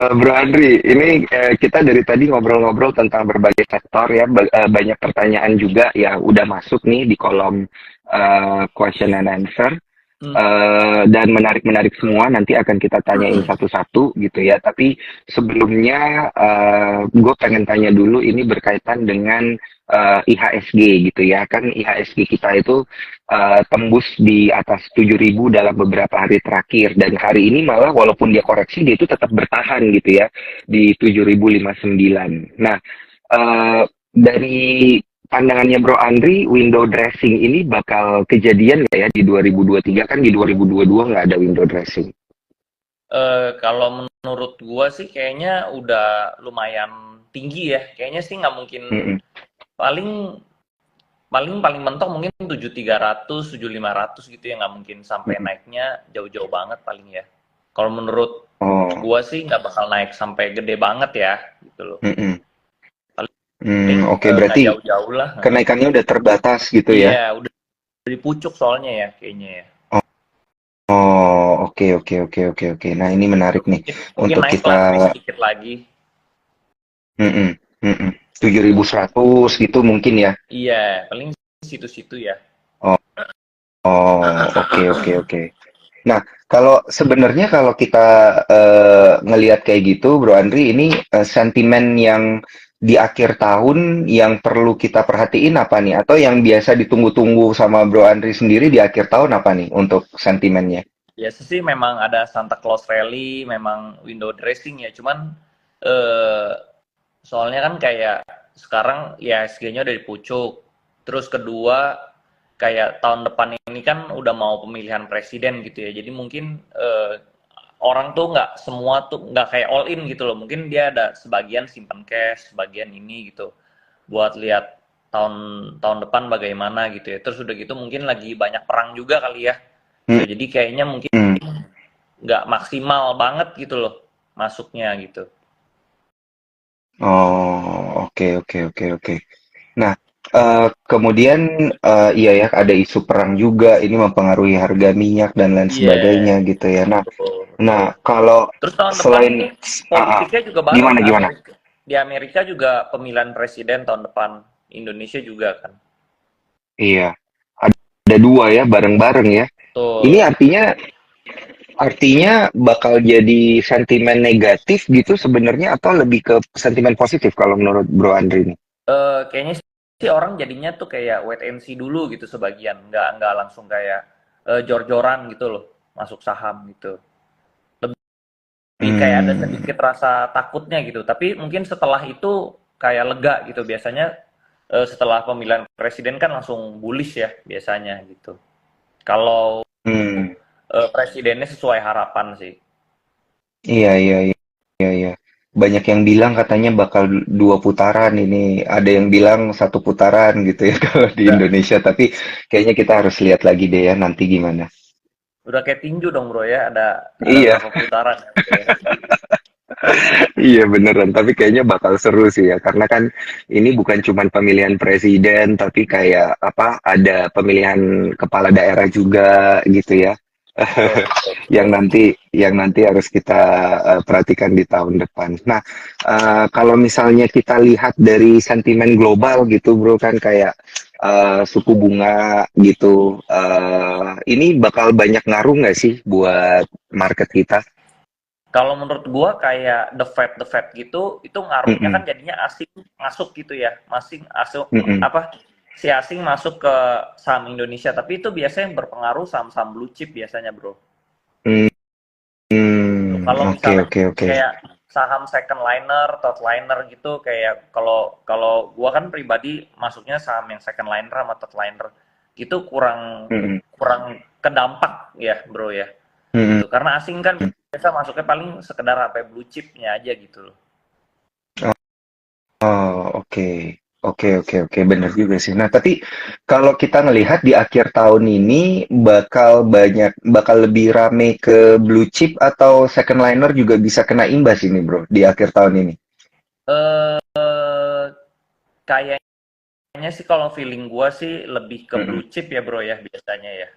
Bro Andri, ini kita dari tadi ngobrol-ngobrol tentang berbagai sektor ya, banyak pertanyaan juga yang udah masuk nih di kolom question and answer. Hmm. Dan menarik-menarik semua nanti akan kita tanyain satu-satu gitu ya. Tapi sebelumnya gue pengen tanya dulu ini berkaitan dengan IHSG gitu ya. Kan IHSG kita itu tembus di atas 7.000 dalam beberapa hari terakhir dan hari ini malah walaupun dia koreksi dia itu tetap bertahan gitu ya di 7.059. Nah, dari pandangannya Bro Andri, window dressing ini bakal kejadian nggak ya di 2023? Kan di 2022 nggak ada window dressing. Kalau menurut gua sih kayaknya udah lumayan tinggi ya. Kayaknya sih nggak mungkin, Mm-mm. paling paling paling mentok mungkin 7.300, 7.500 gitu ya, nggak mungkin sampai Mm-mm. naiknya jauh-jauh banget paling ya. Kalau menurut Oh, gua sih nggak bakal naik sampai gede banget ya, gitu loh. mm-mm. Paling Oke, nggak berarti jauh-jauh lah. kenaikannya udah terbatas gitu ya? Iya, udah di pucuk soalnya ya kayaknya ya. Oh, oke, oke, oke, oke, oke. Nah, ini menarik nih Mungkin mungkin untuk naik kita. lah lebih sedikit lagi. Mm-mm. Mm-mm. 7.100 gitu mungkin ya. Iya, paling situ-situ ya. Oh, oh, oke, oke, oke. Nah, kalau sebenarnya kalau kita ngelihat kayak gitu, Bro Andri, ini sentimen yang di akhir tahun yang perlu kita perhatiin apa nih? Atau yang biasa ditunggu-tunggu sama Bro Andri sendiri di akhir tahun apa nih untuk sentimennya? Biasa sih memang ada Santa Claus Rally, memang window dressing ya. Cuman eh, soalnya kan kayak sekarang ya SG-nya udah dipucuk. Terus kedua kayak tahun depan ini kan udah mau pemilihan presiden gitu ya. Jadi mungkin orang tuh nggak semua tuh nggak kayak all in gitu loh. Mungkin dia ada sebagian simpan cash, sebagian ini gitu buat lihat tahun tahun depan bagaimana gitu ya. Terus udah gitu mungkin lagi banyak perang juga kali ya. Hmm, Gitu. Jadi kayaknya mungkin hmm. nggak maksimal banget gitu loh masuknya gitu. Oh, oke, oke, oke, oke. Nah, kemudian iya ya ada isu perang juga, ini mempengaruhi harga minyak dan lain Iya, sebagainya gitu ya. Nah, betul, nah betul. kalau Terus tahun depan selain ini ah, ah. politiknya juga bareng Gimana gimana? Amerika. Di Amerika juga pemilihan presiden tahun depan. Indonesia juga kan. Iya, ada dua ya bareng-bareng ya. Ini Betul. artinya bakal jadi sentimen negatif gitu sebenarnya atau lebih ke sentimen positif kalau menurut Bro Andri ini? Kayaknya sih orang jadinya tuh kayak wait and see dulu gitu sebagian. Nggak langsung kayak jor-joran gitu loh masuk saham gitu. Lebih kayak ada Hmm. sedikit rasa takutnya gitu. Tapi mungkin setelah itu kayak lega gitu. Biasanya setelah pemilihan presiden kan langsung bullish ya biasanya gitu. Kalau Hmm. presidennya sesuai harapan sih. Iya, iya, iya, iya, iya. Banyak yang bilang katanya bakal dua putaran ini. Ada yang bilang satu putaran gitu ya kalau di Udah Indonesia. Tapi kayaknya kita harus lihat lagi deh ya nanti gimana. udah kayak tinju dong bro ya. Ada Iya, berapa putaran ya bro ya. iya beneran. Tapi kayaknya bakal seru sih ya. Karena kan ini bukan cuma pemilihan presiden, tapi kayak apa? Ada pemilihan kepala daerah juga gitu ya. Betul, betul, yang nanti harus kita perhatikan di tahun depan. Nah, kalau misalnya kita lihat dari sentimen global gitu, bro, kan kayak suku bunga gitu, ini bakal banyak ngaruh nggak sih buat market kita? kalau menurut gua kayak the Fed gitu itu ngaruhnya kan Mm-mm, jadinya asing masuk gitu ya, masing asing mm-mm, apa si asing masuk ke saham Indonesia, tapi itu biasanya berpengaruh saham-saham blue chip biasanya bro. Gitu. Kalau oke, misalnya oke, oke. kayak saham second liner, third liner gitu, kayak kalau kalau gua kan pribadi masuknya saham yang second liner sama third liner itu kurang Mm-mm, kurang kedampak ya bro ya mm-mm. gitu, karena asing kan biasa masuknya paling sekedar apa blue chipnya aja gitu loh. Oh, oke. Oke, oke, oke. Benar juga sih. Nah, tapi kalau kita ngelihat di akhir tahun ini bakal lebih rame ke blue chip atau second liner juga bisa kena imbas ini, Bro, di akhir tahun ini. eh Kayaknya sih kalau feeling gua sih lebih ke Mm-mm. blue chip ya bro ya biasanya ya.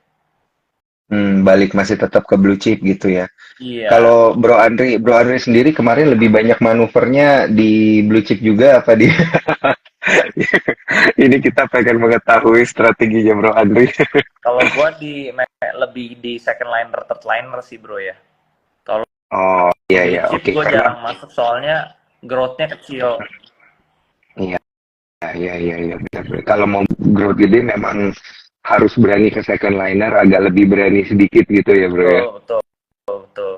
Balik masih tetap ke blue chip gitu ya. Iya. Kalau Bro Andri sendiri kemarin lebih banyak manuvernya di blue chip juga apa di ini kita pengen mengetahui strateginya Bro Andri. Kalau gua lebih di second liner, third liner sih bro ya. Kalau Oh, iya blue ya, chip oke. gue Karena jarang masuk soalnya growth-nya kecil. iya, iya, iya, iya, benar, benar. Kalau mau growth gede memang harus berani ke second liner, agak lebih berani sedikit gitu ya, Bro ya. Betul, betul, betul, betul.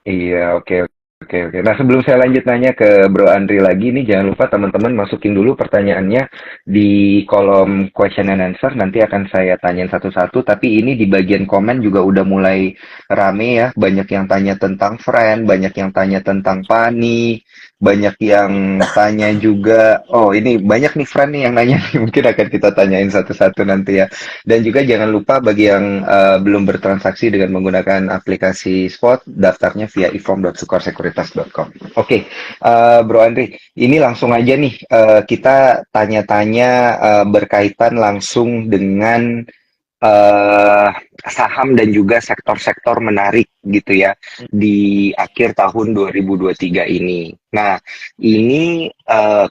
Iya, oke, oke, oke. Nah, sebelum saya lanjut nanya ke Bro Andri lagi, nih jangan lupa teman-teman masukin dulu pertanyaannya di kolom question and answer. Nanti akan saya tanyain satu-satu. Tapi ini di bagian komen juga udah mulai rame ya. Banyak yang tanya tentang friend, banyak yang tanya tentang pani, banyak yang tanya juga. Oh, ini banyak nih friend nih yang nanya. Mungkin akan kita tanyain satu-satu nanti ya. Dan juga jangan lupa bagi yang belum bertransaksi dengan menggunakan aplikasi Spot, daftarnya via ifrom.sukorsekuritas.com. Oke, Bro Andri, ini langsung aja nih kita tanya-tanya berkaitan langsung dengan eh, saham dan juga sektor-sektor menarik gitu ya di akhir tahun 2023 ini. Nah, ini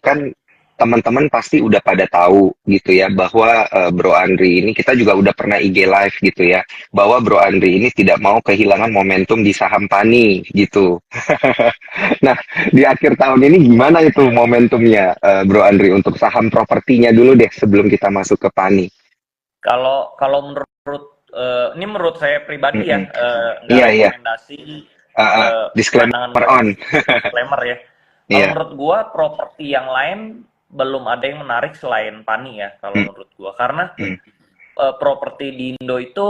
kan teman-teman pasti udah pada tahu gitu ya bahwa Bro Andri ini kita juga udah pernah IG live gitu ya bahwa Bro Andri ini tidak mau kehilangan momentum di saham tani gitu. Nah, di akhir tahun ini gimana itu momentumnya Bro Andri untuk saham propertinya dulu deh sebelum kita masuk ke tani. Kalau kalau menurut ini menurut saya pribadi ya, Mm-mm. nggak Iya, iya. rekomendasi pandangan Disclaimer gue on. disclaimer ya. Kalau Iya. menurut gua properti yang lain belum ada yang menarik selain Pani ya kalau Mm, menurut gua karena mm, properti di Indo itu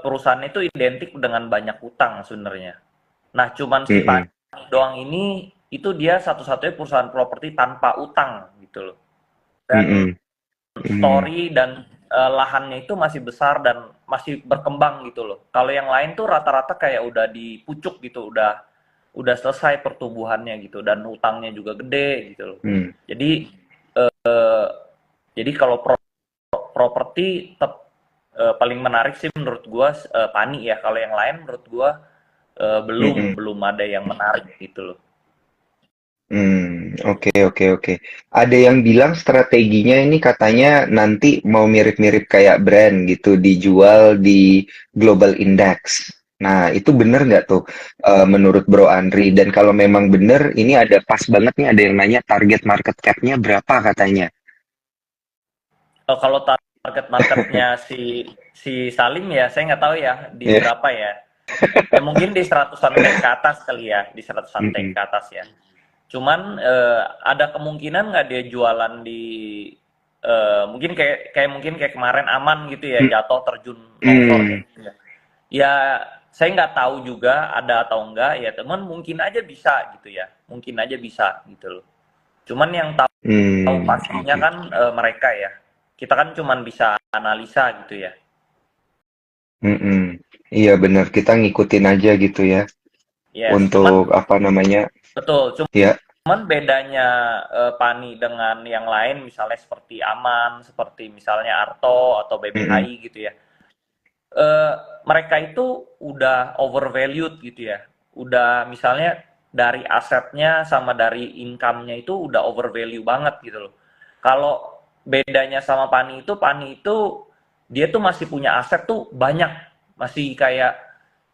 perusahaan itu identik dengan banyak utang sebenarnya. Nah, cuman si mm, Pani doang ini itu dia satu-satunya perusahaan properti tanpa utang gitu loh. Dan mm, mm, story dan lahannya itu masih besar dan masih berkembang gitu loh. Kalau yang lain tuh rata-rata kayak udah di pucuk gitu, udah selesai pertumbuhannya gitu dan utangnya juga gede gitu loh. mm. Jadi eh, jadi kalau properti tetap paling menarik sih menurut gua Pani ya. Kalau yang lain menurut gua Mm. belum ada yang menarik gitu loh. Oke, oke, oke. Ada yang bilang strateginya ini katanya nanti mau mirip-mirip kayak brand gitu, dijual di global index. Nah, itu bener nggak tuh menurut Bro Andri? Dan kalau memang bener, ini ada pas banget nih ada yang nanya target market cap-nya berapa katanya. Kalau target marketnya si Salim ya, saya nggak tahu ya di Iya. berapa ya. Ya mungkin di seratusan T ke atas kali ya, di seratusan T Mm-mm. ke atas ya. Cuman ada kemungkinan nggak dia jualan di mungkin kayak kemarin aman gitu ya, jatuh terjun longsor Mm. kayak gitu ya. Ya saya nggak tahu juga ada atau enggak ya, teman mungkin aja bisa gitu ya, mungkin aja bisa gitu loh. Cuman yang tahu pastinya Oke. kan mereka ya. Kita kan cuman bisa analisa gitu ya. Mm-mm. Iya benar, kita ngikutin aja gitu ya. Yes, cuman Untuk apa namanya? betul. Ya. Cuman bedanya Pani dengan yang lain, misalnya seperti Aman, seperti misalnya Arto atau Mm-mm. BBHI gitu ya. Eh, Mereka itu udah overvalued gitu ya. Udah misalnya dari asetnya sama dari income-nya itu udah overvalue banget gitu loh. Kalau bedanya sama Pani itu dia tuh masih punya aset tuh banyak, masih kayak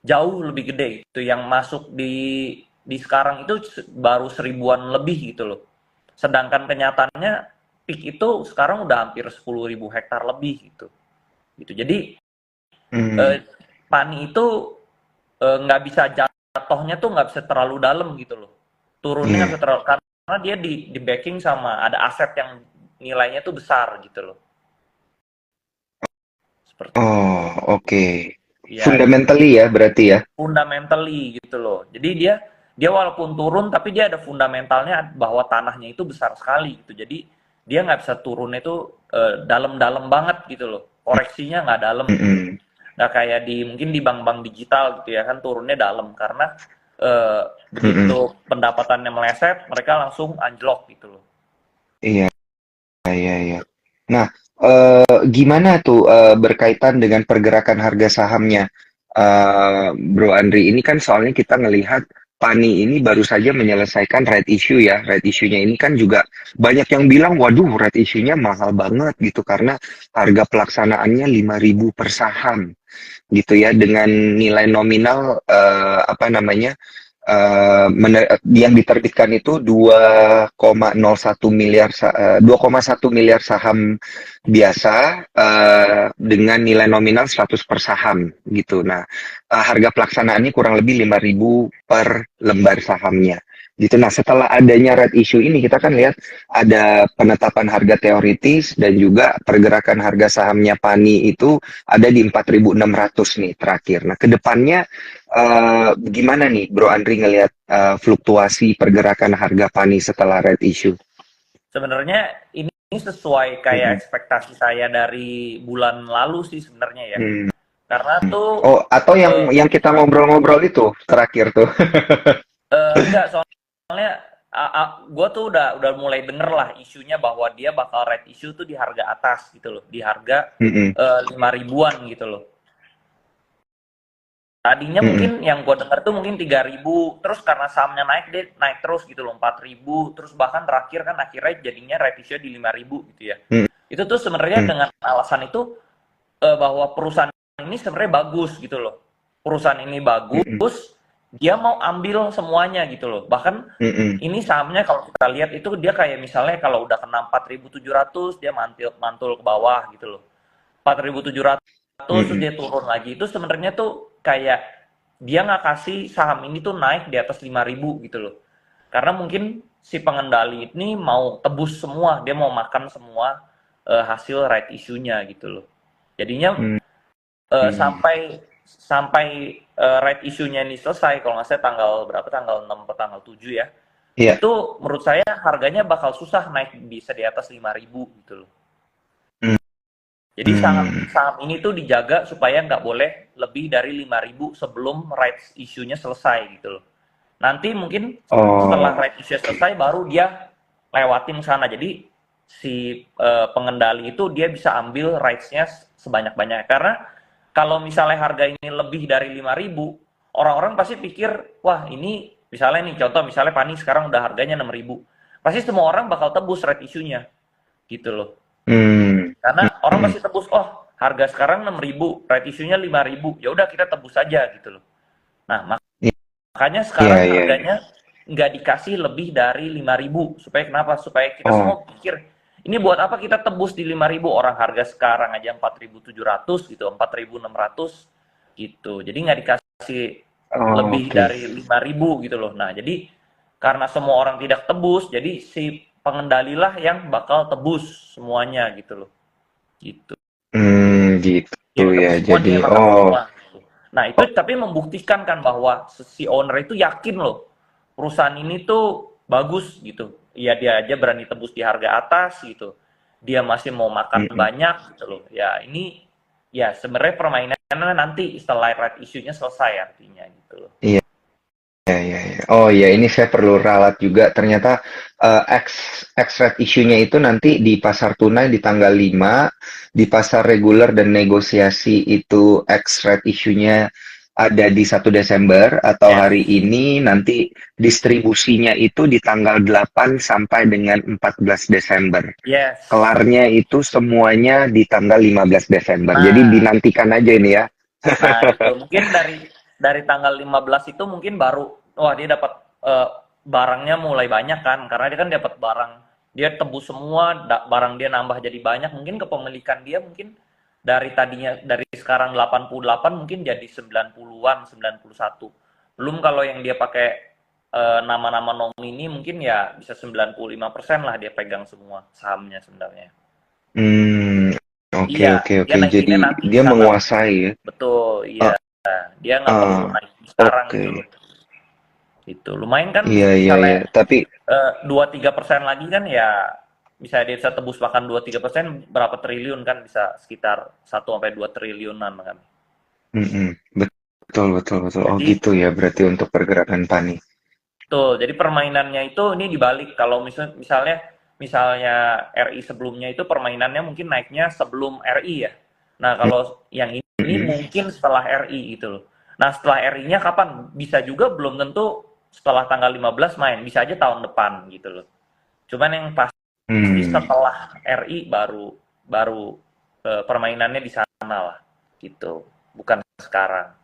jauh lebih gede gitu. Yang masuk di sekarang itu baru 1.000-an lebih gitu loh. Sedangkan kenyataannya peak itu sekarang udah hampir 10.000 hektar lebih gitu. Gitu. Jadi Mm. Pani itu nggak bisa jatuhnya tuh nggak bisa terlalu dalam gitu loh. Turunnya nggak Iya. bisa terlalu karena dia di backing sama ada aset yang nilainya tuh besar gitu loh. Seperti Oh, oke. ya Fundamentally ya berarti ya. fundamentally gitu loh. Jadi dia walaupun turun tapi dia ada fundamentalnya bahwa tanahnya itu besar sekali gitu. Jadi dia nggak bisa turun itu dalam-dalam banget gitu loh. Koreksinya nggak dalam gitu. Mm-mm. Nggak kayak mungkin di bank-bank digital gitu ya kan turunnya dalam karena Mm-mm. begitu pendapatannya meleset mereka langsung anjlok gitu loh. Iya, iya, iya. Nah, Gimana tuh berkaitan dengan pergerakan harga sahamnya, Bro Andri? Ini kan soalnya kita ngelihat Pani ini baru saja menyelesaikan right issue ya. Right issue-nya ini kan juga banyak yang bilang, waduh, right issue-nya mahal banget gitu karena harga pelaksanaannya 5.000 per saham gitu ya dengan nilai nominal apa namanya yang diterbitkan itu 2,1 miliar saham biasa dengan nilai nominal 100 per saham gitu. Nah, harga pelaksanaannya kurang lebih 5.000 per lembar sahamnya. Gitu. Nah, setelah adanya red issue ini kita kan lihat ada penetapan harga teoritis dan juga pergerakan harga sahamnya Pani itu ada di 4.600 nih terakhir. Nah, kedepannya gimana nih Bro Andri ngelihat fluktuasi pergerakan harga Pani setelah red issue? Sebenarnya ini sesuai kayak Mm-mm. ekspektasi saya dari bulan lalu sih sebenarnya ya. Hmm. Karena tuh Oh, atau yang kita ngobrol-ngobrol itu terakhir tuh. enggak, soalnya gue tuh udah mulai denger lah isunya bahwa dia bakal red issue tuh di harga atas gitu loh, di harga Mm-mm. 5 ribuan gitu loh. Tadinya Mm-mm. mungkin yang gue denger tuh mungkin 3.000, terus karena sahamnya naik dia naik terus gitu loh 4.000, terus bahkan terakhir kan akhirnya jadinya red issue di 5.000 gitu ya. Itu tuh sebenarnya Mm-mm. dengan alasan itu bahwa perusahaan ini sebenarnya bagus gitu loh. Perusahaan ini Mm-mm. bagus, dia mau ambil semuanya gitu loh. Bahkan Mm-mm. ini sahamnya kalau kita lihat itu dia kayak misalnya kalau udah kena 4.700 dia mantul mantul ke bawah gitu loh. 4.700 terus Mm-mm. dia turun lagi. Itu sebenarnya tuh kayak dia nggak kasih saham ini tuh naik di atas 5.000 gitu loh. Karena mungkin si pengendali ini mau tebus semua, dia mau makan semua hasil right issue-nya gitu loh. Jadinya Mm-mm. sampai sampai right issue-nya ini selesai, kalau nggak salah tanggal berapa, tanggal 6 atau tanggal 7 ya, Iya. itu menurut saya harganya bakal susah naik bisa di atas 5.000 gitu loh. Jadi saham Mm-mm. saham ini tuh dijaga supaya nggak boleh lebih dari 5.000 sebelum rights issue-nya selesai gitu loh. Nanti mungkin setelah Oh, right issue selesai baru dia lewatin sana. Jadi si pengendali itu dia bisa ambil rights-nya sebanyak-banyaknya. Karena kalau misalnya harga ini lebih dari 5.000, orang-orang pasti pikir, wah ini misalnya nih contoh misalnya Pani sekarang udah harganya 6.000. Pasti semua orang bakal tebus right issue-nya gitu loh. mm. Karena orang Mm-mm. pasti tebus, oh harga sekarang 6.000, right issue-nya 5.000. Ya udah kita tebus aja gitu loh. Nah, makanya Iya, sekarang iya, iya. harganya nggak dikasih lebih dari 5.000. Supaya kenapa? Supaya kita Oh, semua pikir, ini buat apa kita tebus di 5.000? Orang harga sekarang aja 4.700 gitu, 4.600 gitu. Jadi nggak dikasih oh, lebih oke. dari 5.000 gitu loh. Nah, jadi karena semua orang tidak tebus, jadi si pengendalilah yang bakal tebus semuanya gitu loh. Gitu. Gitu Dia ya. tebus semua, Jadi, dia makan oh, semua gitu. Nah, itu tapi membuktikan kan bahwa si owner itu yakin loh perusahaan ini tuh bagus gitu. Iya, dia aja berani tebus di harga atas gitu. Dia masih mau makan mm-mm. banyak gitu loh. Ya, ini ya sebenarnya permainannya nanti setelah right issue-nya selesai artinya gitu loh. Iya, iya, iya. Oh iya, ini saya perlu ralat juga. Ternyata X rate issue-nya itu nanti di pasar tunai di tanggal 5, di pasar reguler dan negosiasi itu X rate issue-nya ada di 1 Desember atau Yes. hari ini nanti distribusinya itu di tanggal 8 sampai dengan 14 Desember. Yes. Kelarnya itu semuanya di tanggal 15 Desember. Jadi Nah, dinantikan aja ini ya. nah itu mungkin dari tanggal 15 itu mungkin baru wah dia dapat eh, barangnya mulai banyak kan karena dia kan dapat barang dia tebus semua barang dia nambah jadi banyak mungkin kepemilikan dia mungkin dari tadinya dari sekarang 88 mungkin jadi 90-an 91 belum kalau yang dia pakai nama-nama nomini mungkin ya bisa 95% lah dia pegang semua sahamnya sebenarnya. Hmm, oke, Iya, oke, dia oke. Jadi naikinnya nanti dia tanggal menguasai ya. betul, Ah, iya. Dia nggak perlu ah, naik sekarang oke. gitu loh. Itu lumayan kan Iya, iya, iya. misalnya Tapi 2-3% lagi kan ya bisa dia bisa tebus bahkan 2-3% berapa triliun kan bisa sekitar 1 sampai 2 triliunan kan. mm-mm. Betul, betul, betul. Oh Jadi gitu ya. Berarti untuk pergerakan pani. betul. Jadi permainannya itu ini dibalik kalau misalnya misalnya RI sebelumnya itu permainannya mungkin naiknya sebelum RI ya. Nah, kalau yang ini Mm-mm. mungkin setelah RI gitu loh. Nah, setelah RI-nya kapan? Bisa juga belum tentu setelah tanggal 15 main, bisa aja tahun depan gitu loh. Cuman yang pasti Hmm. setelah RI baru baru permainannya di sana lah gitu. Bukan sekarang.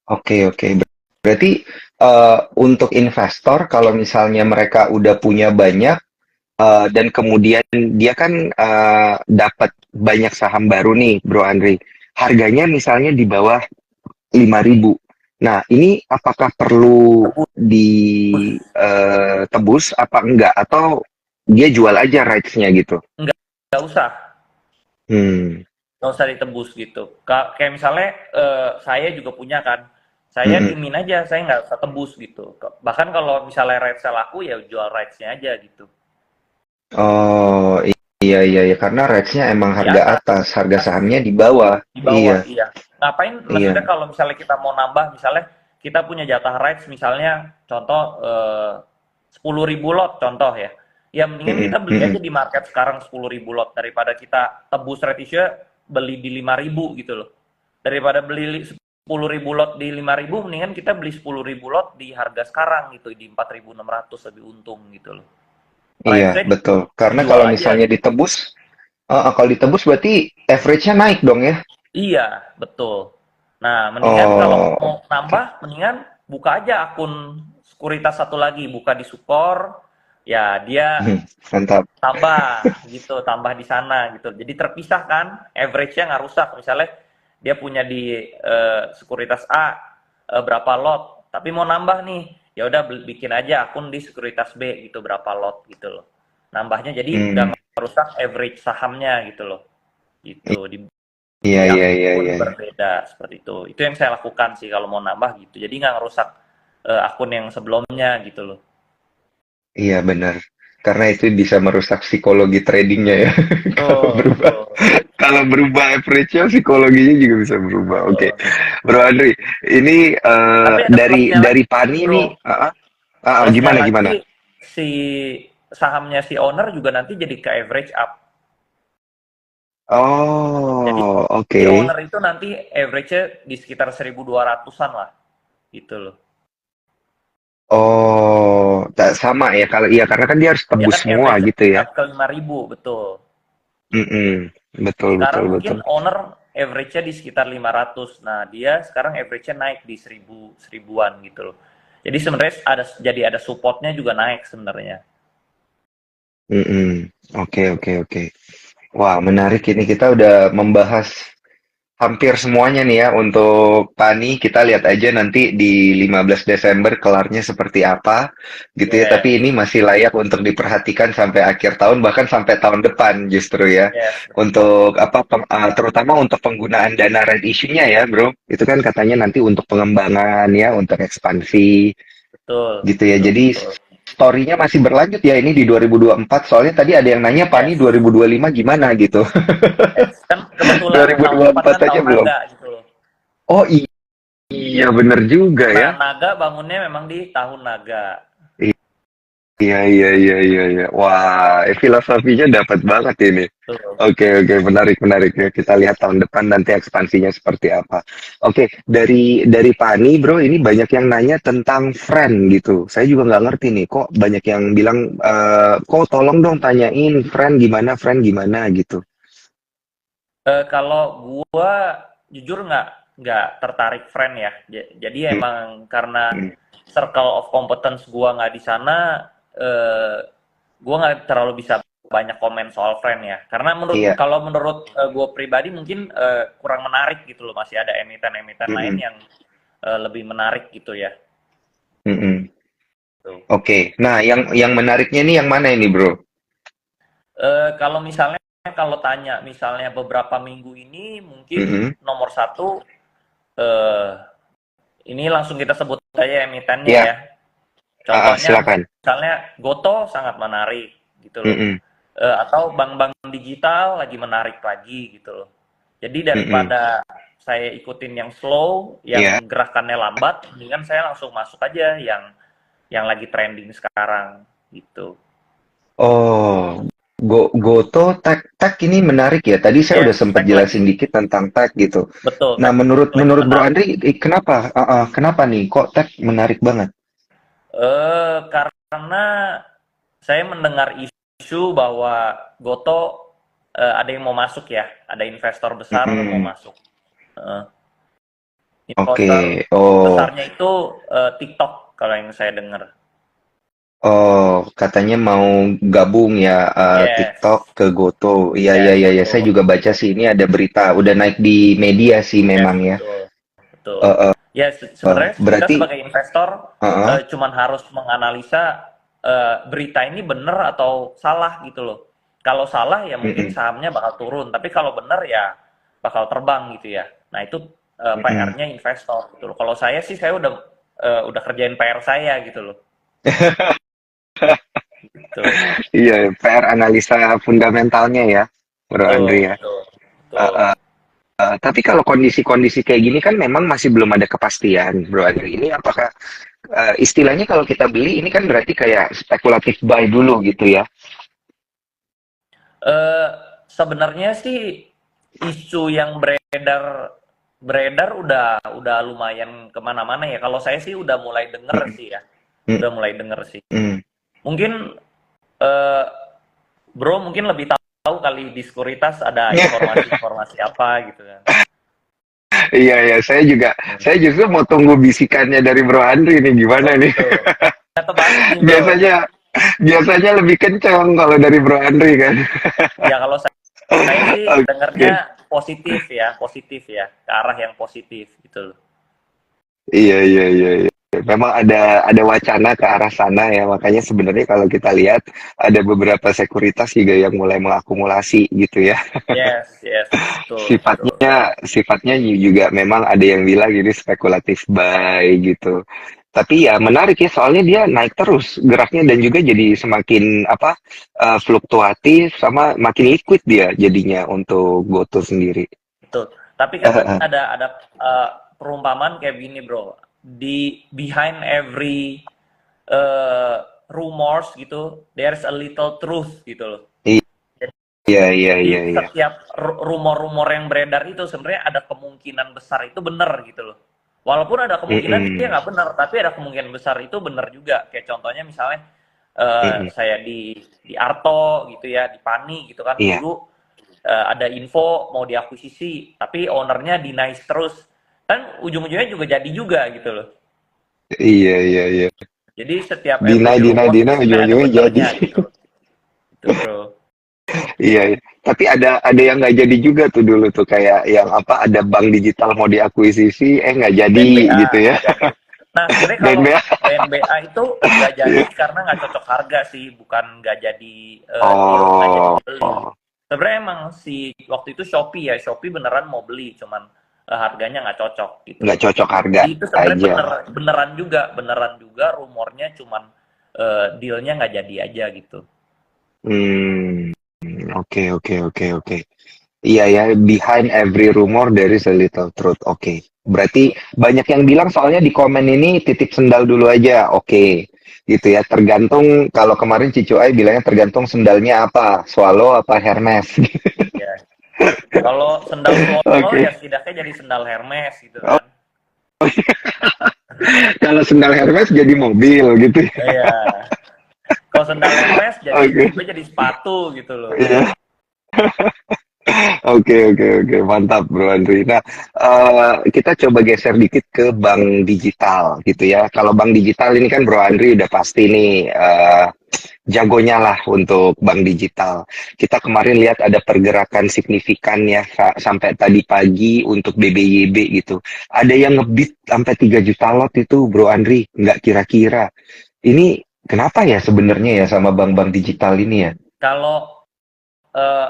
Oke, oke. Berarti untuk investor kalau misalnya mereka udah punya banyak dan kemudian dia kan dapat banyak saham baru nih, Bro Andri. Harganya misalnya di bawah 5.000. Nah, ini apakah perlu ditebus apa enggak? Atau dia jual aja rights-nya gitu? Nggak usah. Hmm. Nggak usah ditebus gitu. Kayak misalnya saya juga punya kan, saya Mm-mm. diemin aja, saya nggak usah tebus gitu. Bahkan kalau misalnya right sell aku ya jual rights-nya aja gitu. Oh, iya, iya, iya. Karena rights-nya emang Di harga atas, atas, harga sahamnya di bawah. di Iya, bawah, iya. Ngapain? Maksudnya iya. kalau misalnya kita mau nambah, misalnya kita punya jatah rights, misalnya contoh 10.000 lot, contoh ya. Ya mendingan Mm-mm, kita beli aja mm-mm. di market sekarang 10.000 lot daripada kita tebus right issue beli di 5.000 gitu loh. Daripada beli 10.000 lot di 5.000, mendingan kita beli 10.000 lot di harga sekarang gitu, di 4.600 lebih untung gitu loh. Iya, Right-nya betul. Karena dijual kalau aja misalnya gitu. ditebus, kalau ditebus berarti average-nya naik dong ya? Iya, betul. Nah, mendingan kalau Oh, mau oke. nambah, mendingan buka aja akun sekuritas satu lagi, buka di Sukor, ya dia Mantap. tambah gitu, tambah di sana gitu. Jadi terpisah kan, average-nya nggak rusak. Misalnya dia punya di sekuritas A berapa lot, tapi mau nambah nih, ya udah bikin aja akun di sekuritas B gitu berapa lot gitu loh. Nambahnya jadi nggak Hmm, merusak average sahamnya gitu loh. Gitu iya, di iya, iya, akun iya. berbeda seperti itu. Itu yang saya lakukan sih kalau mau nambah gitu. Jadi nggak ngerusak akun yang sebelumnya gitu loh. Iya, benar. Karena itu bisa merusak psikologi tradingnya ya. Kalau Betul, berubah, betul, kalau berubah average-nya, psikologinya juga bisa berubah. Oke, betul, betul. Bro Andri, ini Tapi ada dari plusnya lagi, Pani nih, bro. Plusnya gimana gimana? lagi si sahamnya si owner juga nanti jadi ke average up. Jadi Oh, si oke. owner itu nanti average-nya di sekitar 1.200-an lah, gitu loh. Oh, tak sama ya kalau iya karena kan dia harus Dia tebus kan semua average gitu ya. up ke 5.000, betul. Mm-mm. Betul, betul, Sekarang betul. mungkin owner average-nya di sekitar 500. Nah, dia sekarang average-nya naik di 1000 an gitu loh. Jadi sebenarnya ada supportnya juga naik sebenarnya. Mm-mm. Oke, oke, oke. Wah, menarik ini kita udah membahas hampir semuanya nih ya untuk Pani. Kita lihat aja nanti di 15 Desember kelarnya seperti apa gitu ya. Tapi ini Yes, masih layak untuk diperhatikan sampai akhir tahun bahkan sampai tahun depan justru ya. yes, betul. Untuk apa terutama untuk penggunaan dana red issue-nya ya, Bro. Itu kan katanya nanti untuk pengembangan ya, untuk ekspansi Betul, gitu ya. betul, Jadi betul. story-nya masih berlanjut ya ini di 2024. Soalnya tadi ada yang nanya Pani Yes, 2025 gimana gitu. yes. Kan kebetulan tahun depan 2024 kan aja tahun belum. naga gitu loh. Oh iya bener juga Nah, ya. naga bangunnya memang di tahun naga. Iya iya iya iya iya. Wah, filosofinya dapat banget ini. Betul. Oke oke menarik menarik ya. Kita lihat tahun depan nanti ekspansinya seperti apa. Oke dari Pani bro ini banyak yang nanya tentang friend gitu. Saya juga nggak ngerti nih kok banyak yang bilang kok tolong dong tanyain friend gimana gitu. Kalau gua jujur nggak tertarik friend ya. Jadi Hmm, emang karena hmm. circle of competence gua nggak di sana, eh, gua nggak terlalu bisa banyak komen soal friend ya. Karena Iya. kalau menurut gua pribadi mungkin kurang menarik gitu loh. Masih ada emiten-emiten lain Mm-mm, yang lebih menarik gitu ya. mm-mm. Tuh. Oke. Nah yang menariknya nih yang mana ini bro? Kalau misalnya kalau tanya misalnya beberapa minggu ini mungkin Mm-mm. nomor satu eh, ini langsung kita sebut saja emitennya Ya, ya. Contohnya silakan. misalnya Goto sangat menarik gitu loh. Mm-mm, Atau bank-bank digital lagi menarik lagi gitu loh. Jadi mm-mm. daripada saya ikutin yang slow, Iya. yang gerakannya lambat, mendingan saya langsung masuk aja yang lagi trending sekarang gitu. Oh, Goto tag ini menarik ya. Tadi saya udah Yes, sempat tag jelasin lagi. dikit tentang tag gitu. Betul, Nah, tag menurut lagi menurut Bro menarik. Andri, kenapa? Kenapa nih? Kok tag menarik banget? Karena saya mendengar isu bahwa Goto ada yang mau masuk ya, ada investor besar mau Mm-mm. masuk. Eh, Oke. Investor Oh, besarnya itu TikTok kalau yang saya dengar. katanya mau gabung ya, TikTok Yes, ke Goto. Iya, iya, yes iya, iya. Saya betul, juga baca sih ini ada berita. Udah naik di media sih yes memang ya. betul, betul. Eh, eh, Ya sebenarnya kita berarti, sebagai investor uh, cuman harus menganalisa berita ini benar atau salah gitu loh. Kalau salah ya mungkin mm-mm, sahamnya bakal turun, tapi kalau benar ya bakal terbang gitu ya. Nah itu mm-mm. PR-nya investor gitu loh. Kalau saya sih saya udah kerjain PR saya gitu loh. Gitu. Iya, PR analisa fundamentalnya ya, Bro Betul, Andri ya. betul, Eh, betul. eh, tapi kalau kondisi-kondisi kayak gini kan memang masih belum ada kepastian, Bro Andri. Ini apakah istilahnya kalau kita beli ini kan berarti kayak spekulatif buy dulu gitu ya? Eh, Sebenarnya sih isu yang beredar beredar udah lumayan kemana-mana ya. Kalau saya sih udah mulai denger Mm, sih ya, mm, udah mulai denger sih. mm. Mungkin eh, Bro mungkin lebih tahu kali di sekuritas ada informasi-informasi apa gitu kan. Iya, iya, saya justru mau tunggu bisikannya dari Bro Andri nih Oh gimana nih. gitu. Nah, terbalik nih Bro. Biasanya biasanya lebih kencang kalau dari Bro Andri kan. Ya kalau saya sih dengarnya Oke. positif ya, ke arah yang positif gitu loh. Iya, iya, iya, iya. Memang ada wacana ke arah sana ya, makanya sebenarnya kalau kita lihat ada beberapa sekuritas juga yang mulai mengakumulasi gitu ya. Yes, yes, betul, betul. Sifatnya juga memang ada yang bilang ini spekulatif buy gitu. Tapi ya menarik ya soalnya dia naik terus geraknya dan juga jadi semakin apa fluktuatif sama makin liquid dia jadinya untuk GoTo sendiri. Betul. Tapi kan ada perumpamaan kayak gini, Bro. Di behind every rumors gitu, there's a little truth gitu loh. Iya, iya, iya, Jadi iya. setiap rumor-rumor yang beredar itu sebenarnya ada kemungkinan besar itu benar gitu loh. Walaupun ada kemungkinan dia Mm-mm. nggak benar, tapi ada kemungkinan besar itu benar juga. Kayak contohnya misalnya Mm-mm. saya di Arto gitu ya, di Pani gitu kan Iya, dulu ada info mau diakuisisi, tapi ownernya denies terus. Kan ujung-ujungnya juga jadi juga gitu loh. iya, iya, iya. Jadi setiap Dina, every Dina, rumor Dina, itu sebenarnya ada ujung-ujungnya jadi. benernya gitu. Itu bro. Iya, iya. Tapi ada yang nggak jadi juga tuh dulu tuh kayak yang apa ada bank digital mau diakuisisi, nggak jadi BNBA gitu ya. nggak jadi. Nah sebenarnya kalau BNBA. BNBA itu nggak jadi Iya. karena nggak cocok harga sih, bukan nggak jadi deal, nggak jadi Oh, dibeli. oh, Sebenarnya emang si waktu itu Shopee ya, Shopee beneran mau beli, cuman harganya nggak cocok gitu nggak loh. cocok harga Jadi itu sebenarnya aja. beneran juga rumornya cuman dealnya nggak jadi aja gitu. Hmm, oke, oke, oke, oke. Iya ya, behind every rumor there is a little truth. Oke. Berarti banyak yang bilang soalnya di komen ini titip sendal dulu aja. Oke. Gitu ya. Tergantung kalau kemarin Cicu Ai bilangnya tergantung sendalnya apa, Swallow apa Hermes. Ya. Kalau sendal Swallow Oke. ya setidaknya jadi sendal Hermes gitu Oh, kan. kalau sendal Hermes jadi mobil gitu ya. Iya. Kalau sendal Hermes jadi Oke. tiba jadi sepatu gitu loh. Iya. Oke, oke, oke, mantap Bro Andri. Nah, kita coba geser dikit ke bank digital gitu ya. Kalau bank digital ini kan Bro Andri udah pasti nih jagonya lah untuk bank digital. Kita kemarin lihat ada pergerakan signifikan ya sampai tadi pagi untuk BBYB gitu. Ada yang ngebit sampai 3 juta lot itu Bro Andri, nggak kira-kira. Ini kenapa ya sebenarnya ya sama bank-bank digital ini ya? Kalau eh,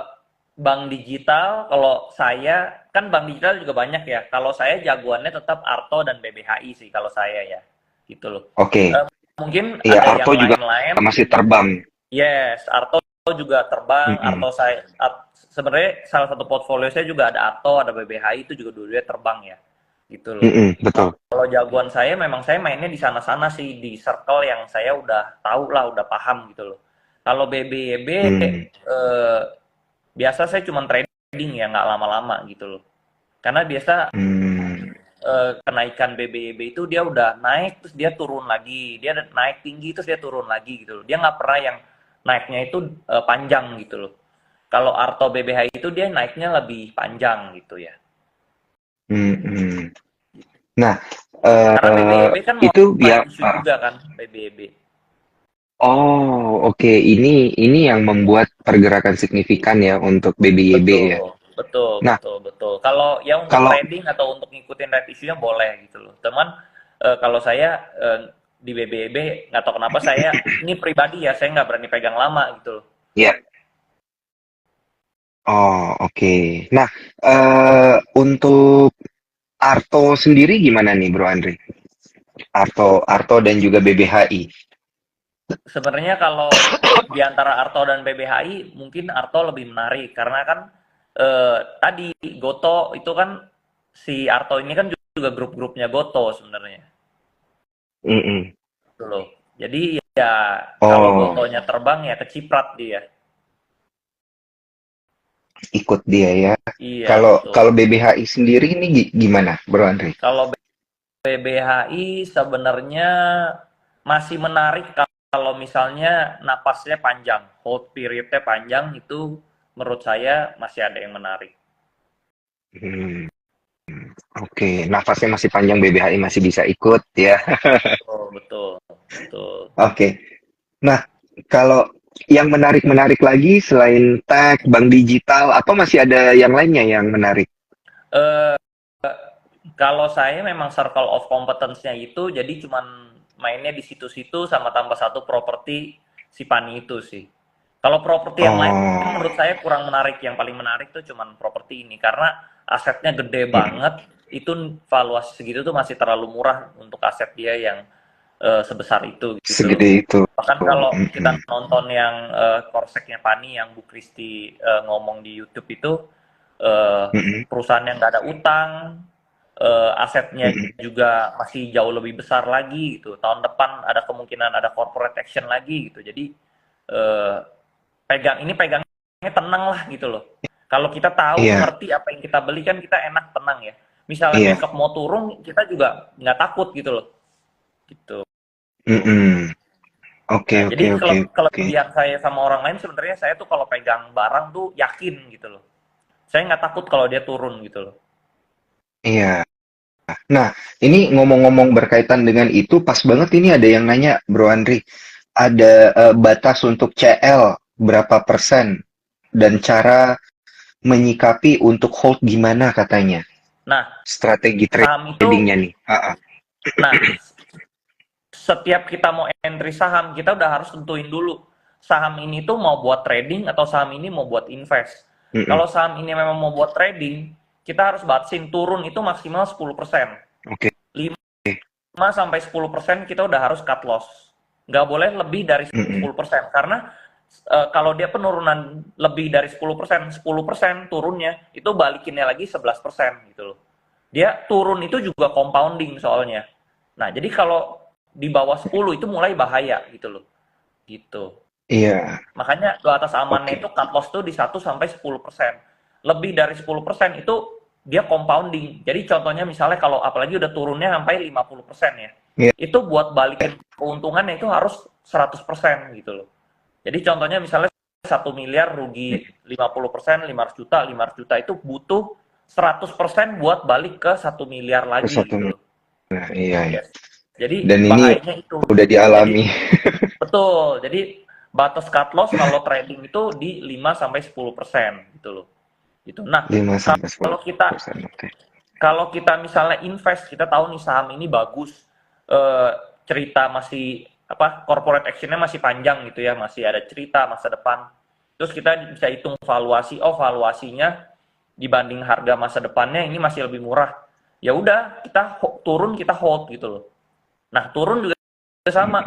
bank digital, kalau saya kan bank digital juga banyak ya. Kalau saya jagoannya tetap Arto dan BBHI sih kalau saya ya, gitu loh. Oke, Mungkin ya ada Arto yang juga lain-lain. masih terbang. Yes, Arto juga terbang. Mm-mm. Sebenarnya salah satu portfolio saya juga ada Arto, ada BBHI itu juga dulunya terbang ya, gitu loh. Mm-mm, betul. Kalau jagoan saya memang saya mainnya di sana-sana sih, di circle yang saya udah tahu lah, udah paham gitu loh. Kalau BBYB Hmm. biasa saya cuma trading ya, nggak lama-lama gitu loh. Karena biasa Hmm. kenaikan BBYB itu dia udah naik terus dia turun lagi, dia naik tinggi terus dia turun lagi gitu loh. Dia nggak pernah yang naiknya itu panjang gitu loh. Kalau Arto BBH itu dia naiknya lebih panjang gitu ya. Hmm. Hmm. Nah, Karena BBYB kan mau itu ya. right issue juga kan BBYB. Oh, oke. Ini yang membuat pergerakan signifikan ya untuk BBYB ya. Betul, betul, Nah, betul, betul. Kalau ya untuk kalau trading atau untuk ngikutin right issue-nya boleh gitu loh. Teman, kalau saya di BBB nggak tahu kenapa saya ini pribadi ya saya nggak berani pegang lama gitu loh. ya. Oh, oke. Nah, untuk Arto sendiri gimana nih, Bro Andri? Arto dan juga BBHI. Sebenarnya kalau di antara Arto dan BBHI mungkin Arto lebih menarik karena kan tadi Goto itu kan si Arto ini kan juga grup-grupnya Goto sebenarnya. Mm-mm. Gitu loh. Jadi ya kalau Oh, Gotonya terbang ya keciprat dia. ikut dia ya. Iya, Kalau betul. kalau BBHI sendiri ini gimana, Bro Andri? Kalau PBHI sebenarnya masih menarik kalau misalnya napasnya panjang, hold periodnya panjang itu menurut saya masih ada yang menarik. Hmm, oke, nafasnya masih panjang, BBHI masih bisa ikut ya. Betul, betul, betul. Oke. Nah, kalau yang menarik-menarik lagi selain tech, bank digital, apa masih ada yang lainnya yang menarik? Eh, kalau saya memang circle of competence-nya itu jadi cuman mainnya di situ-situ sama tambah satu properti si Pani itu sih. Kalau properti yang lain Oh, menurut saya kurang menarik. Yang paling menarik tuh cuman properti ini karena asetnya gede mm, banget. Itu valuasi segitu tuh masih terlalu murah untuk aset dia yang sebesar itu gitu loh. segede itu. Bahkan kalau kita Mm-mm, nonton yang korseknya Pani yang Bu Kristi ngomong di YouTube itu mm-mm, perusahaan yang nggak ada utang, asetnya mm-mm. juga masih jauh lebih besar lagi gitu. Tahun depan ada kemungkinan ada corporate action lagi gitu. Jadi eh, pegangnya tenang lah gitu loh. Kalau kita tahu Iya, ngerti apa yang kita beli kan kita enak tenang ya. Misalnya iya. besok mau turun kita juga nggak takut gitu loh. Gitu. Mm-mm. Oke, Nah, oke, jadi oke, kalau oke. kelebihan saya sama orang lain sebenarnya saya tuh kalau pegang barang tuh yakin gitu loh. Saya nggak takut kalau dia turun gitu loh. Iya. Nah, ini ngomong-ngomong berkaitan dengan itu, pas banget ini ada yang nanya, Bro Andri, ada batas untuk CL berapa persen dan cara menyikapi untuk hold gimana katanya? Nah, Strategi saham itu, tradingnya nih. Ah, ah. nah setiap kita mau entry saham kita udah harus tentuin dulu saham ini tuh mau buat trading atau saham ini mau buat invest. Mm-mm. Kalau saham ini memang mau buat trading, kita harus batasin turun itu maksimal 10%. Oke. 5 sampai 10% kita udah harus cut loss. Nggak boleh lebih dari Mm-mm. 10%. Karena kalau dia penurunan lebih dari 10% turunnya, itu balikinnya lagi 11% gitu loh. Dia turun itu juga compounding soalnya. Nah, jadi kalau di bawah 10 itu mulai bahaya gitu loh. Gitu. Iya, Makanya batas amannya oke. itu cut loss tuh di 1 sampai 10%. Lebih dari 10% itu dia compounding. Jadi contohnya misalnya kalau apalagi udah turunnya sampai 50% ya. Iya, Itu buat balikin keuntungannya itu harus 100% gitu loh. Jadi contohnya misalnya 1 miliar rugi 50%, 500 juta, 500 juta itu butuh 100% buat balik ke 1 miliar ke lagi satu gitu loh. miliar. Iya, iya. Yes. Jadi Dan ini bahayanya itu. udah Jadi dialami. betul. Jadi batas cut loss kalau trading itu di 5 sampai 10% gitu loh. Gitu. Nah, 5 sampai sepuluh kalau kita persen. Oke. kalau kita misalnya invest, kita tahu nih saham ini bagus, eh, cerita masih apa corporate actionnya masih panjang gitu ya, masih ada cerita masa depan. Terus kita bisa hitung valuasi, oh valuasinya dibanding harga masa depannya ini masih lebih murah. Ya udah, kita turun kita hold gitu loh. Nah, turun juga sama.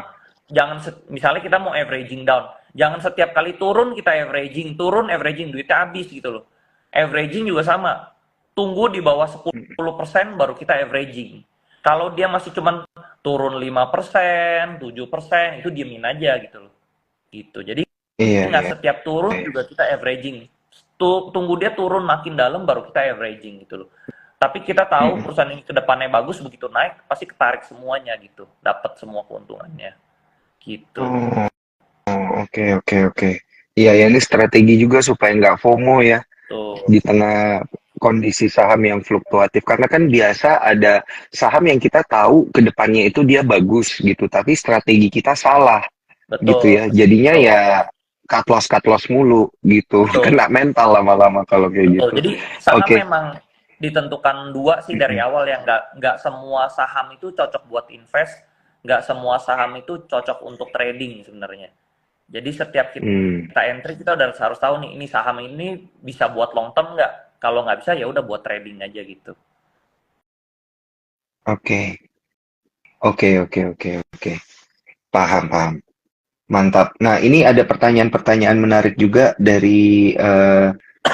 Jangan misalnya kita mau averaging down, jangan setiap kali turun kita averaging, turun averaging duitnya habis gitu loh. Averaging juga sama. Tunggu di bawah 10% baru kita averaging. Kalau dia masih cuman turun 5%, 7%, itu diemin aja gitu loh. Gitu. Jadi Iya, Nggak iya, setiap turun iya. juga kita averaging. Tunggu dia turun makin dalam baru kita averaging gitu loh. Tapi kita tahu Mm-mm. perusahaan ini ke depannya bagus, begitu naik pasti ketarik semuanya gitu, dapat semua keuntungannya gitu. Oh, oke, oke, oke. Iya, ya ini strategi juga supaya nggak FOMO ya Tuh, di tengah kondisi saham yang fluktuatif. Karena kan biasa ada saham yang kita tahu ke depannya itu dia bagus gitu, tapi strategi kita salah gitu betul, ya. Jadinya betul, ya cut loss mulu gitu. betul, Kena mental lama-lama kalau kayak betul. gitu. Jadi saham Oke. memang ditentukan dua sih dari Mm-mm. awal, yang nggak semua saham itu cocok buat invest, nggak semua saham itu cocok untuk trading sebenarnya. Jadi setiap Hmm, kita entry kita udah harus tahu nih, ini saham ini bisa buat long term nggak? Kalau nggak bisa ya udah buat trading aja gitu. oke. Oke, oke, oke, oke. Paham, paham. Mantap. Nah, ini ada pertanyaan-pertanyaan menarik juga dari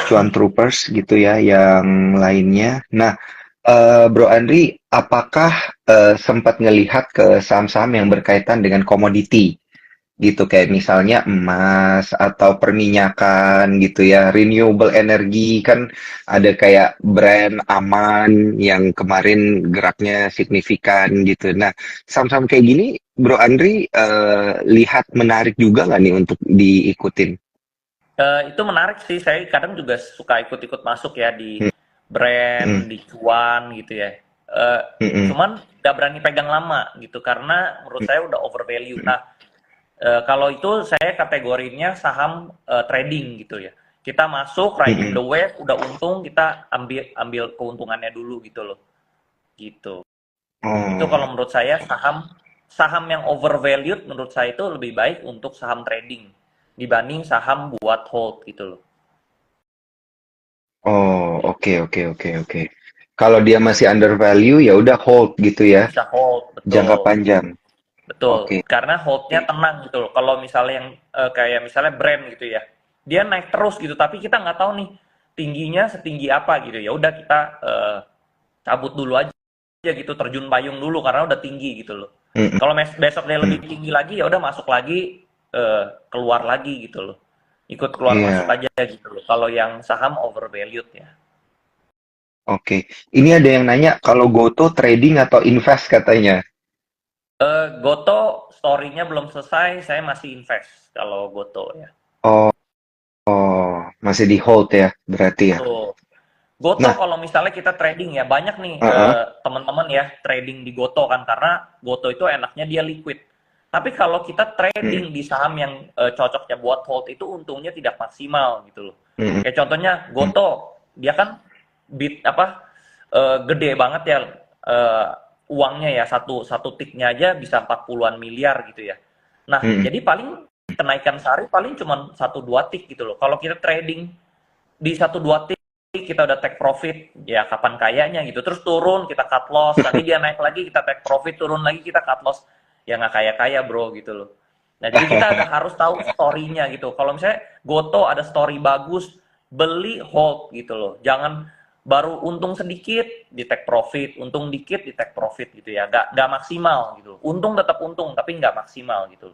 Cuan Troopers gitu ya, yang lainnya. Nah, Bro Andri, apakah sempat ngelihat ke saham-saham yang berkaitan dengan komoditi? Gitu kayak misalnya emas atau perminyakan gitu ya, renewable energy kan ada kayak brand aman yang kemarin geraknya signifikan gitu. Nah, saham-saham kayak gini Bro Andri lihat menarik juga nggak nih untuk diikutin? Itu menarik sih, saya kadang juga suka ikut-ikut masuk ya di Hmm, hmm, brand, di cuan gitu ya. Eh, hmm, Cuman nggak berani pegang lama gitu karena menurut saya udah overvalue. hmm, Nah, kalau itu saya kategorinya saham trading gitu ya. Kita masuk hmm, riding hmm. the wave, udah untung kita ambil ambil keuntungannya dulu gitu loh. Gitu. Itu Oh, kalau menurut saya saham saham yang overvalued menurut saya itu lebih baik untuk saham trading dibanding saham buat hold gitu loh. oh, oke, oke, oke, oke. Kalau dia masih under value ya udah hold gitu ya, Bisa hold, jangka betul. panjang. Betul. Oke. Karena holdnya tenang gitu loh. Kalau misalnya yang kayak misalnya brand gitu ya. Dia naik terus gitu, tapi kita nggak tahu nih tingginya setinggi apa gitu. Ya udah kita cabut dulu aja gitu, terjun payung dulu karena udah tinggi gitu loh. Hmm, Kalau besok dia hmm. lebih tinggi lagi ya udah masuk lagi, keluar lagi gitu loh. Ikut keluar masuk Iya. aja gitu loh. Kalau yang saham overvalued ya. Oke, ini ada yang nanya kalau Goto trading atau invest katanya. Goto story-nya belum selesai, saya masih invest kalau Goto ya. Oh, oh, masih di hold ya, berarti ya. Tuh. Goto Nah, kalau misalnya kita trading ya, banyak nih uh-uh, teman-teman ya trading di Goto kan karena Goto itu enaknya dia liquid. Tapi kalau kita mm, trading di saham yang cocoknya buat hold itu untungnya tidak maksimal gitu loh. mm, Kayak contohnya mm, Goto, dia kan bit apa gede banget ya eh, uangnya ya, satu satu tiknya aja bisa 40-an miliar gitu ya. Nah, mm, jadi paling kenaikan sehari paling cuma satu dua tik gitu loh. Kalau kita trading di satu dua tik kita udah take profit, ya kapan kayanya gitu. Terus turun kita cut loss, nanti dia naik lagi kita take profit, turun lagi kita cut loss. Ya nggak kaya-kaya bro gitu loh. Nah jadi kita ada harus tahu story-nya gitu. Kalau misalnya Goto ada story bagus, beli hold gitu loh. Jangan baru untung sedikit di take profit, untung dikit di take profit gitu ya. Nggak maksimal gitu. Untung tetap untung tapi nggak maksimal gitu.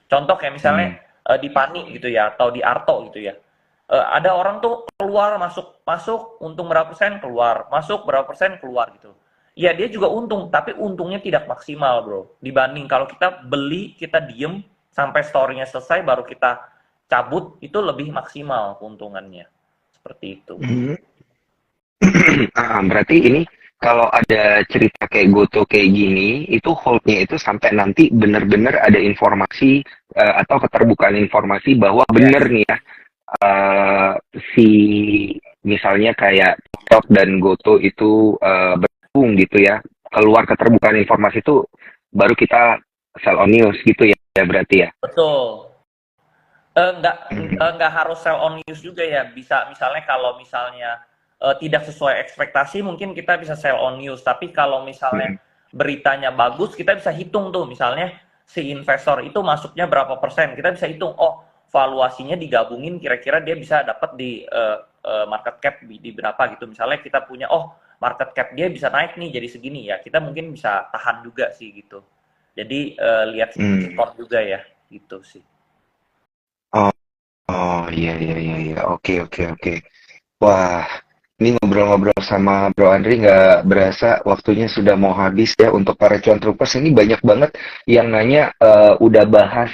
Contoh kayak misalnya mm. di Pani gitu ya atau di Arto gitu ya. Ada orang tuh keluar masuk masuk untung berapa persen keluar masuk berapa persen keluar gitu. Ya dia juga untung tapi untungnya tidak maksimal bro, dibanding kalau kita beli kita diem sampai story-nya selesai baru kita cabut itu lebih maksimal keuntungannya seperti itu. Mm. Berarti ini kalau ada cerita kayak Goto kayak gini, itu holdnya itu sampai nanti benar-benar ada informasi atau keterbukaan informasi bahwa benar Yes, nih ya eh, si misalnya kayak TikTok dan Goto itu berhubung gitu ya, keluar keterbukaan informasi itu baru kita sell on news gitu ya, berarti ya. betul. Nggak Mhm, nggak harus sell on news juga ya. Bisa misalnya kalau misalnya tidak sesuai ekspektasi mungkin kita bisa sell on news. Tapi kalau misalnya mhm, beritanya bagus kita bisa hitung tuh misalnya si investor itu masuknya berapa persen. Kita bisa hitung oh valuasinya digabungin kira-kira dia bisa dapat di market cap di berapa gitu. Misalnya kita punya oh market cap dia bisa naik nih jadi segini ya. Kita mungkin bisa tahan juga sih gitu. Jadi lihat mhm. sektor juga ya gitu sih. iya iya iya iya. Oke oke oke. Wah, ini ngobrol-ngobrol sama Bro Andri nggak berasa waktunya sudah mau habis ya. Untuk para cuan troopers ini banyak banget yang nanya, udah bahas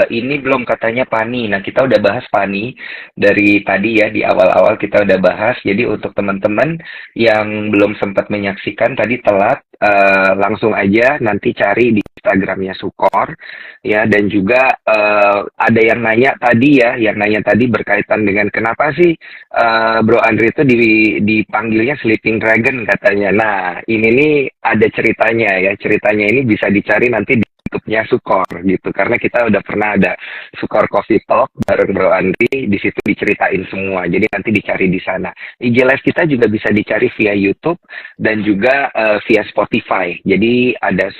ini belum katanya Pani. Nah, kita udah bahas Pani dari tadi ya, di awal-awal kita udah bahas. Jadi untuk teman-teman yang belum sempat menyaksikan tadi telat, langsung aja nanti cari di Instagramnya Sukor ya. Dan juga ada yang nanya tadi ya, yang nanya tadi berkaitan dengan kenapa sih Bro Andri itu dipanggilnya Sleeping Dragon katanya. Nah, ini nih ada ceritanya ya. Ceritanya ini bisa dicari nanti di YouTube-nya Sukor gitu. Karena kita udah pernah ada Sukor Coffee Talk bareng Bro Andri, di situ diceritain semua. Jadi nanti dicari di sana. IG Live kita juga bisa dicari via YouTube dan juga via Spotify. Jadi ada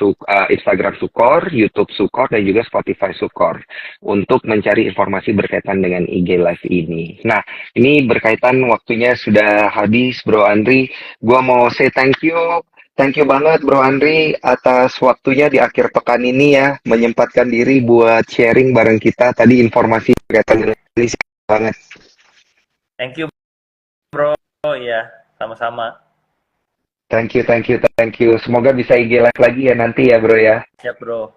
Instagram Sukor, YouTube Sukor, dan juga Spotify Sukor untuk mencari informasi berkaitan dengan IG Live ini. Nah, ini berkaitan waktunya sudah habis, Bro Andri. Gua mau say thank you. Thank you banget Bro Andri atas waktunya di akhir pekan ini ya, menyempatkan diri buat sharing bareng kita tadi informasi berkaitan dengan ini banget. Thank you bro, ya sama-sama. Thank you, thank you, thank you. Semoga bisa IG live lagi ya nanti ya Bro ya. Siap bro.